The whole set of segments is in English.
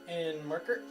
And marker.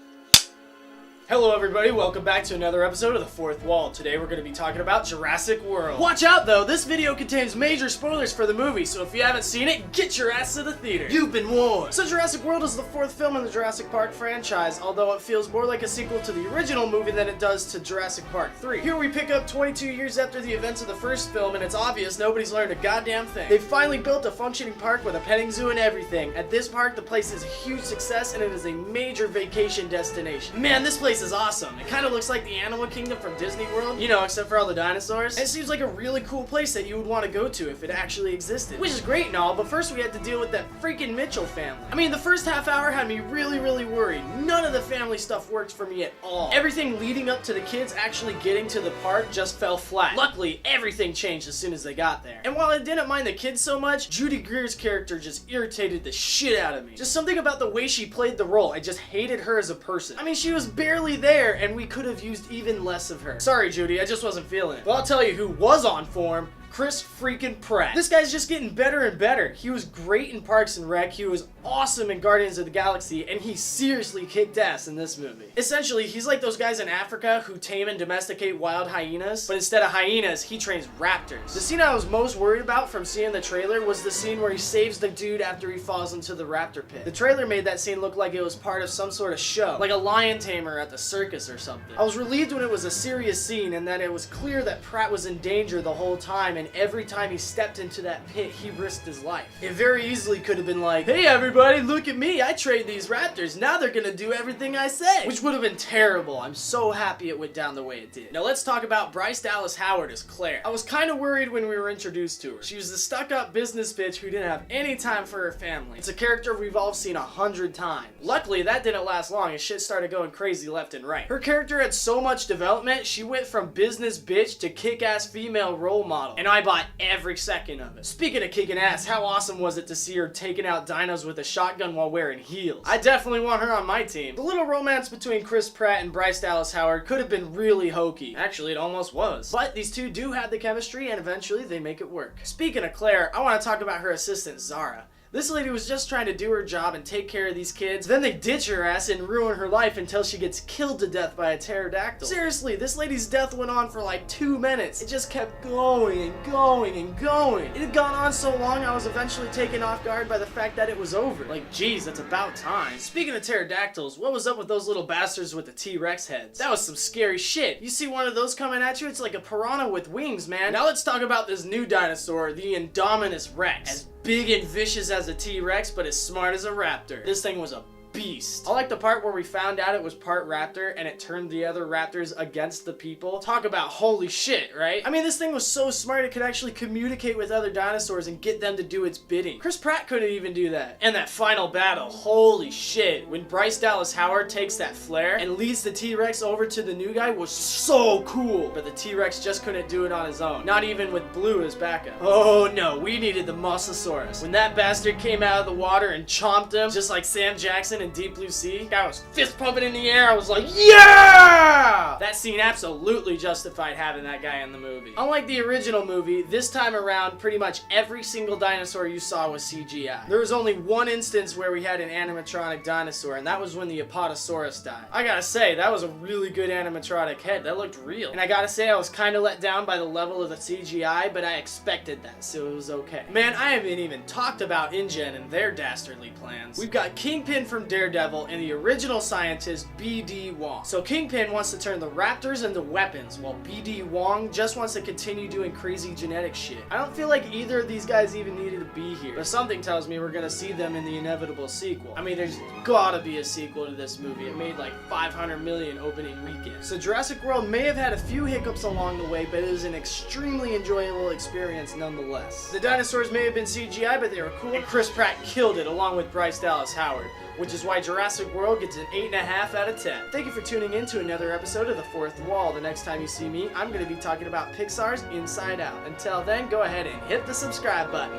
Hello everybody, welcome back to another episode of The Fourth Wall. Today we're going to be talking about Jurassic World. Watch out though, this video contains major spoilers for the movie, so if you haven't seen it, get your ass to the theater. You've been warned. So Jurassic World is the fourth film in the Jurassic Park franchise, although it feels more like a sequel to the original movie than it does to Jurassic Park 3. Here we pick up 22 years after the events of the first film, and it's obvious nobody's learned a goddamn thing. They've finally built a functioning park with a petting zoo and everything. At this park, the place is a huge success and it is a major vacation destination. Man, this place is awesome. It kind of looks like the Animal Kingdom from Disney World, you know, except for all the dinosaurs. And it seems like a really cool place that you would want to go to if it actually existed. Which is great and all, but first we had to deal with that freaking Mitchell family. I mean, the first half hour had me really worried. None of the family stuff worked for me at all. Everything leading up to the kids actually getting to the park just fell flat. Luckily, everything changed as soon as they got there. And while I didn't mind the kids so much, Judy Greer's character just irritated the shit out of me. Just something about the way she played the role. I just hated her as a person. I mean, she was barely there, and we could have used even less of her. Sorry, Judy, I just wasn't feeling it. But I'll tell you who was on form. Chris freaking Pratt. This guy's just getting better and better. He was great in Parks and Rec, he was awesome in Guardians of the Galaxy, and he seriously kicked ass in this movie. Essentially, he's like those guys in Africa who tame and domesticate wild hyenas, but instead of hyenas, he trains raptors. The scene I was most worried about from seeing the trailer was the scene where he saves the dude after he falls into the raptor pit. The trailer made that scene look like it was part of some sort of show, like a lion tamer at the circus or something. I was relieved when it was a serious scene and that it was clear that Pratt was in danger the whole time, and every time he stepped into that pit, he risked his life. It very easily could have been like, hey everybody, look at me, I trained these raptors, now they're gonna do everything I say. Which would have been terrible. I'm so happy it went down the way it did. Now let's talk about Bryce Dallas Howard as Claire. I was kind of worried when we were introduced to her. She was the stuck-up business bitch who didn't have any time for her family. It's a character we've all seen 100 times. Luckily, that didn't last long and shit started going crazy left and right. Her character had so much development, she went from business bitch to kick-ass female role model, and I bought every second of it. Speaking of kicking ass, how awesome was it to see her taking out dinos with a shotgun while wearing heels? I definitely want her on my team. The little romance between Chris Pratt and Bryce Dallas Howard could have been really hokey. Actually, it almost was. But these two do have the chemistry and eventually they make it work. Speaking of Claire, I want to talk about her assistant Zara. This lady was just trying to do her job and take care of these kids, then they ditch her ass and ruin her life until she gets killed to death by a pterodactyl. Seriously, this lady's death went on for like 2 minutes. It just kept going and going and going. It had gone on so long I was eventually taken off guard by the fact that it was over. Like, geez, that's about time. Speaking of pterodactyls, what was up with those little bastards with the T-Rex heads? That was some scary shit. You see one of those coming at you, it's like a piranha with wings, man. Now let's talk about this new dinosaur, the Indominus Rex. As big and vicious as a T-Rex, but as smart as a raptor. This thing was a beast. I like the part where we found out it was part raptor and it turned the other raptors against the people. Talk about holy shit, right? I mean, this thing was so smart it could actually communicate with other dinosaurs and get them to do its bidding. Chris Pratt couldn't even do that. And that final battle, holy shit. When Bryce Dallas Howard takes that flare and leads the T-Rex over to the new guy was so cool. But the T-Rex just couldn't do it on his own. Not even with Blue as backup. Oh no, we needed the Mosasaurus. When that bastard came out of the water and chomped him, just like Sam Jackson in Deep Blue Sea, I was fist pumping in the air. I was like, yeah! That scene absolutely justified having that guy in the movie. Unlike the original movie, this time around, pretty much every single dinosaur you saw was CGI. There was only one instance where we had an animatronic dinosaur, and that was when the Apatosaurus died. I gotta say, that was a really good animatronic head. That looked real. And I gotta say, I was kind of let down by the level of the CGI, but I expected that, so it was okay. Man, I haven't even talked about InGen and their dastardly plans. We've got Kingpin from Daredevil and the original scientist B.D. Wong. So Kingpin wants to turn the raptors into weapons, while B.D. Wong just wants to continue doing crazy genetic shit. I don't feel like either of these guys even needed to be here, but something tells me we're gonna see them in the inevitable sequel. I mean, there's gotta be a sequel to this movie. It made like 500 million opening weekend. So Jurassic World may have had a few hiccups along the way, but it was an extremely enjoyable experience nonetheless. The dinosaurs may have been CGI, but they were cool, and Chris Pratt killed it along with Bryce Dallas Howard, which is why Jurassic World gets an 8.5 out of 10. Thank you for tuning in to another episode of The Fourth Wall. The next time you see me, I'm going to be talking about Pixar's Inside Out. Until then, go ahead and hit the subscribe button.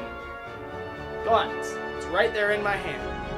Go on, it's right there in my hand.